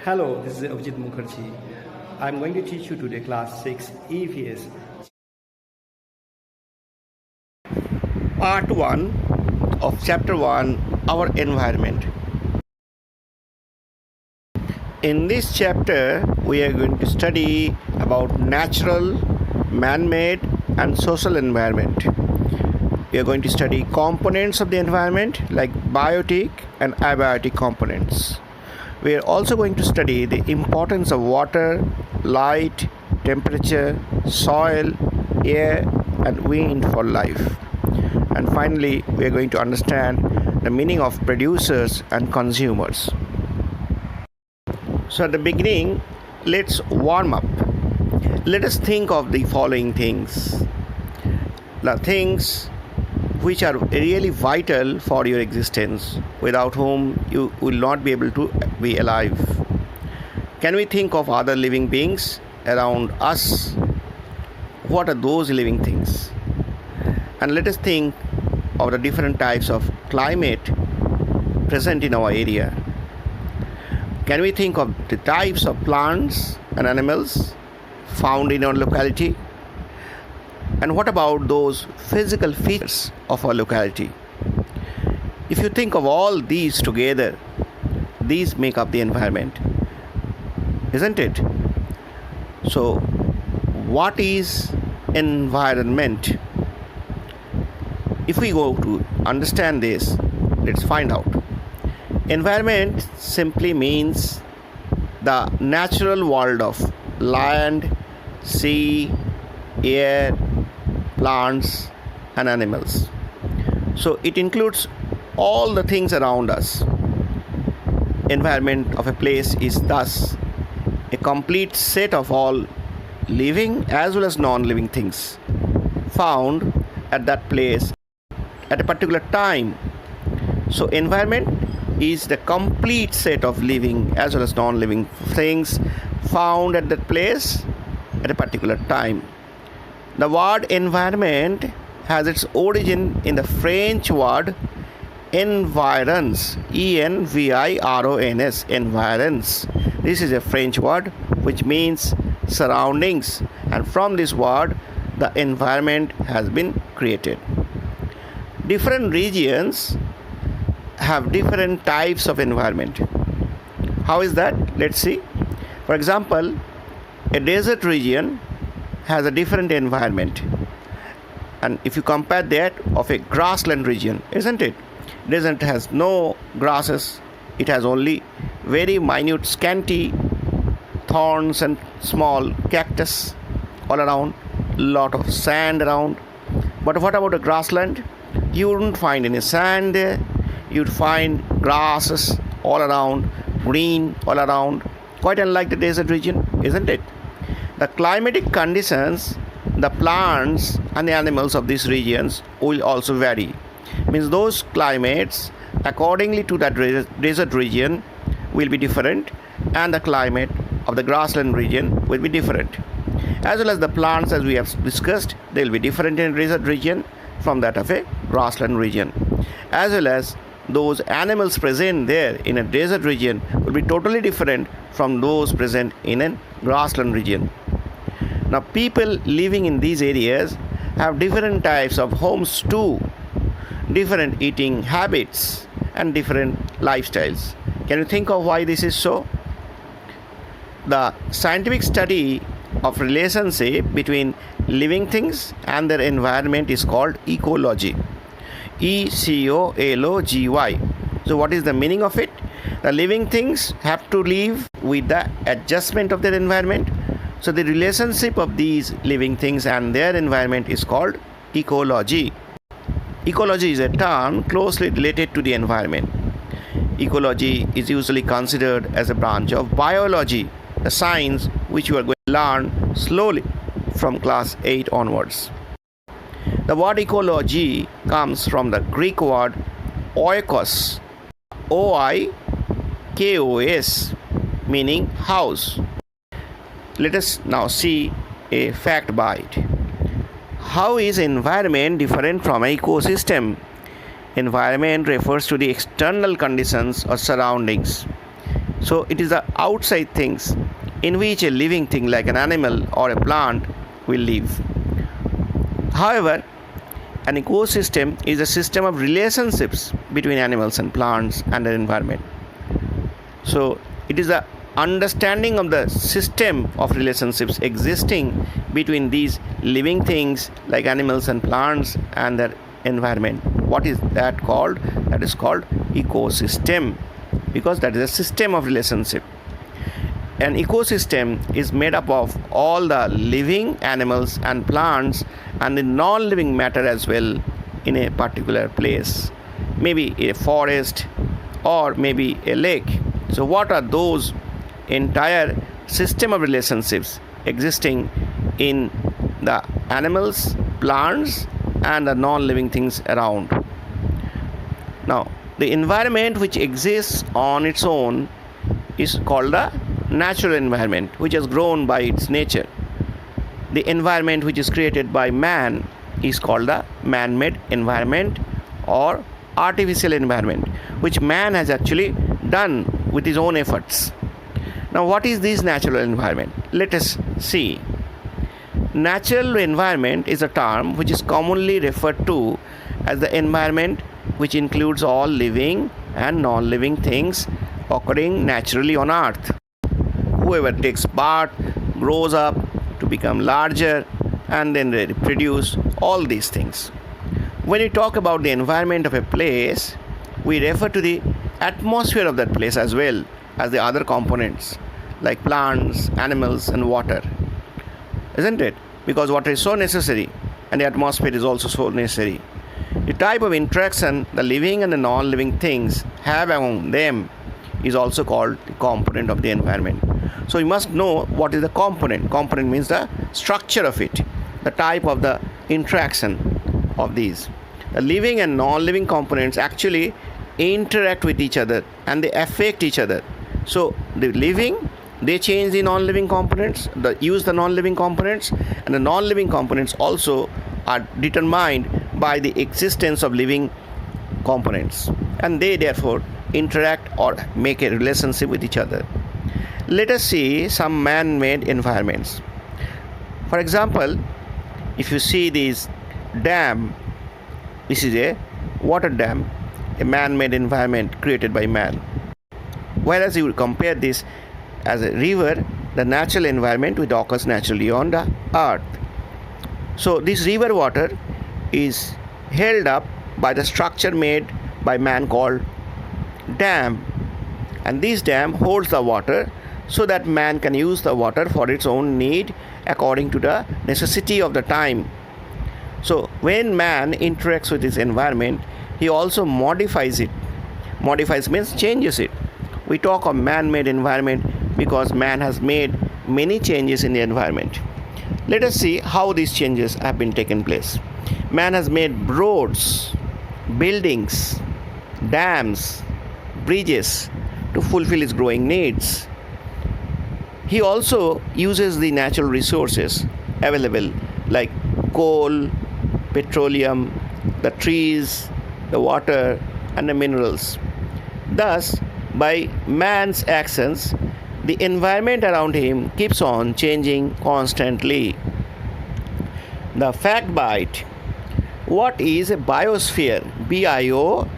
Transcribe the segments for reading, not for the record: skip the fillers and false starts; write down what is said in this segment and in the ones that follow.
Hello, this is Abhijit Mukherjee. I'm going to teach you today class 6 EVS. Part 1 of chapter 1, our environment. In this chapter, we are going to study about natural, man-made and social environment. We are going to study components of the environment like biotic and abiotic components. We are also going to study the importance of water, light, temperature, soil, air and wind for life. And finally, we are going to understand the meaning of producers and consumers. So at the beginning, let's warm up. Let us think of the following things. The things which are really vital for your existence, without whom you will not be able to be alive. Can we think of other living beings around us? What are those living things? And let us think of the different types of climate present in our area. Can we think of the types of plants and animals found in our locality? And what about those physical features of our locality? If you think of all these together, these make up the environment, isn't it? So, what is environment? If we go to understand this, let's find out. Environment simply means the natural world of land, sea, air, plants and animals. So it includes all the things around us. Environment of a place is thus a complete set of all living as well as non-living things found at that place at a particular time. So environment is the complete set of living as well as non-living things found at that place at a particular time. The word environment has its origin in the French word environs, E-N-V-I-R-O-N-S, environs. This is a French word which means surroundings, and from this word the environment has been created. Different regions have different types of environment. How is that? Let's see. For example, a desert region has a different environment, and if you compare that of a grassland region, isn't it? Desert has no grasses, it has only very minute scanty thorns and small cactus all around, lot of sand around. But what about a grassland? You wouldn't find any sand there, you'd find grasses all around, green all around, quite unlike the desert region, isn't it? The climatic conditions, the plants and the animals of these regions will also vary. Means those climates accordingly to that desert region will be different, and the climate of the grassland region will be different. As well as the plants, as we have discussed, they will be different in desert region from that of a grassland region. As well as those animals present there in a desert region will be totally different from those present in a grassland region. Now, people living in these areas have different types of homes too, different eating habits and different lifestyles. Can you think of why this is so? The scientific study of relationship between living things and their environment is called ecology. E-C-O-L-O-G-Y. So what is the meaning of it? The living things have to live with the adjustment of their environment. So the relationship of these living things and their environment is called ecology. Ecology is a term closely related to the environment. Ecology is usually considered as a branch of biology, the science which you are going to learn slowly from class 8 onwards. The word ecology comes from the Greek word oikos, O-I-K-O-S, meaning house. Let us now see a fact bite. How is environment different from an ecosystem? Environment refers to the external conditions or surroundings. So it is the outside things in which a living thing like an animal or a plant will live. However, an ecosystem is a system of relationships between animals and plants and their environment. So it is the understanding of the system of relationships existing between these living things like animals and plants and their environment. What is that called? That is called ecosystem, because that is a system of relationship. An ecosystem is made up of all the living animals and plants and the non-living matter as well in a particular place, maybe a forest or maybe a lake. So what are those entire system of relationships existing in the animals, plants and the non-living things around? Now, the environment which exists on its own is called the natural environment, which has grown by its nature. The environment which is created by man is called the man-made environment or artificial environment, which man has actually done with his own efforts. Now, what is this natural environment? Let us see. Natural environment is a term which is commonly referred to as the environment which includes all living and non-living things occurring naturally on earth. Whoever takes birth, grows up to become larger and then they reproduce, all these things. When we talk about the environment of a place, we refer to the atmosphere of that place as well as the other components like plants, animals and water. Isn't it? Because water is so necessary and the atmosphere is also so necessary. The type of interaction the living and the non-living things have among them is also called the component of the environment. So you must know what is the component. Component means the structure of it, the type of the interaction of these. The living and non-living components actually interact with each other and they affect each other. So the living, they change the non-living components, use the non-living components, and the non-living components also are determined by the existence of living components, and they therefore interact or make a relationship with each other. Let us see some man-made environments. For example, if you see this dam, this is a water dam, a man-made environment created by man. Whereas you compare this as a river, the natural environment which occurs naturally on the earth. So this river water is held up by the structure made by man called dam, and this dam holds the water so that man can use the water for its own need according to the necessity of the time. So when man interacts with his environment, he also modifies it. Modifies means changes it. We talk of man-made environment because man has made many changes in the environment. Let us see how these changes have been taken place. Man has made roads, buildings, dams, bridges to fulfill his growing needs. He also uses the natural resources available like coal, petroleum, the trees, the water and the minerals. Thus, by man's actions, the environment around him keeps on changing constantly. The fact bite. What is a biosphere? B-I-O-S-P-H-E-R-E.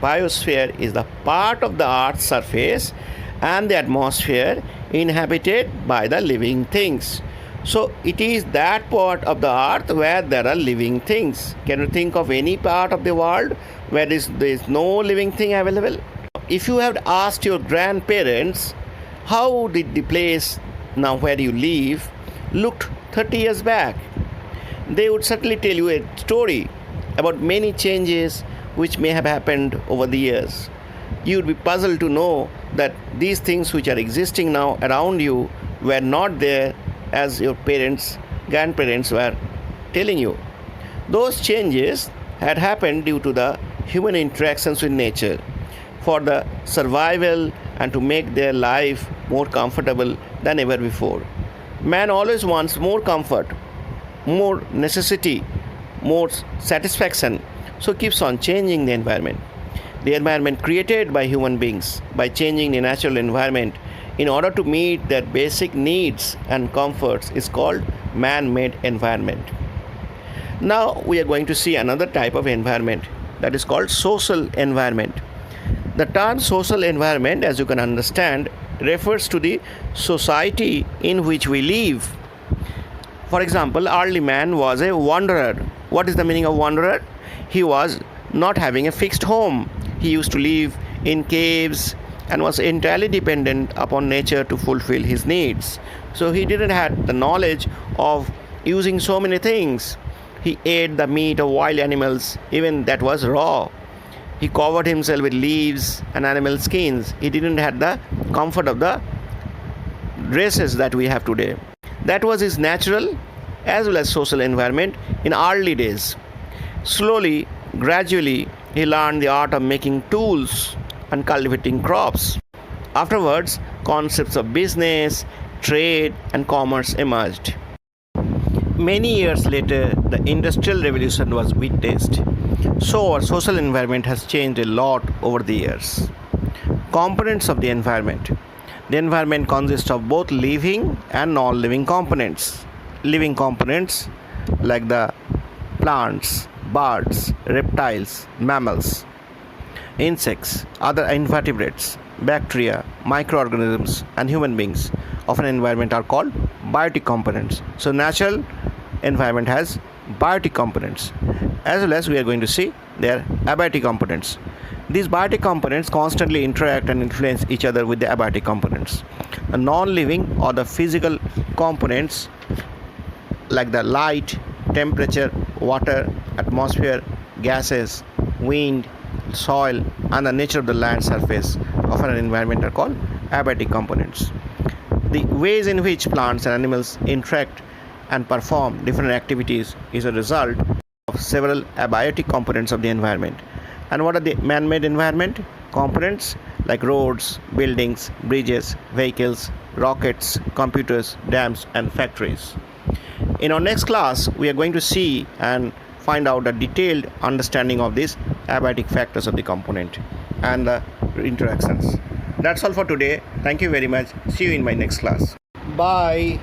Biosphere is the part of the Earth's surface and the atmosphere inhabited by the living things. So it is that part of the earth where there are living things. Can you think of any part of the world where there is no living thing available? If you have asked your grandparents how did the place now where you live looked 30 years back, they would certainly tell you a story about many changes which may have happened over the years. You would be puzzled to know that these things which are existing now around you were not there as your grandparents were telling you. Those changes had happened due to the human interactions with nature for the survival and to make their life more comfortable than ever before. Man always wants more comfort, more necessity, more satisfaction, so keeps on changing the environment. the environment created by human beings by changing the natural environment in order to meet their basic needs and comforts is called man-made environment. Now we are going to see another type of environment, that is called social environment. The term social environment, as you can understand, refers to the society in which we live. For example, early man was a wanderer. What is the meaning of wanderer? He was not having a fixed home. He used to live in caves and was entirely dependent upon nature to fulfill his needs. So he didn't have the knowledge of using so many things. He ate the meat of wild animals, even that was raw. He covered himself with leaves and animal skins. He didn't have the comfort of the dresses that we have today. That was his natural as well as social environment in early days. Slowly, gradually, he learned the art of making tools and cultivating crops. Afterwards, concepts of business, trade, and commerce emerged. Many years later, the Industrial Revolution was witnessed. So, our social environment has changed a lot over the years. Components of the environment. The environment consists of both living and non-living components. Living components like the plants, birds, reptiles, mammals, insects, other invertebrates, bacteria, microorganisms, and human beings of an environment are called biotic components. So, natural environment has biotic components, as well as we are going to see their abiotic components. These biotic components constantly interact and influence each other with the abiotic components. The non-living or the physical components like the light, temperature, water, atmosphere, gases, wind, soil, and the nature of the land surface of an environment are called abiotic components. The ways in which plants and animals interact and perform different activities is a result of several abiotic components of the environment. And what are the man-made environment? Components like roads, buildings, bridges, vehicles, rockets, computers, dams, and factories. In our next class, we are going to see and find out a detailed understanding of these abiotic factors of the component and the interactions. That's all for today. Thank you very much. See you in my next class. Bye.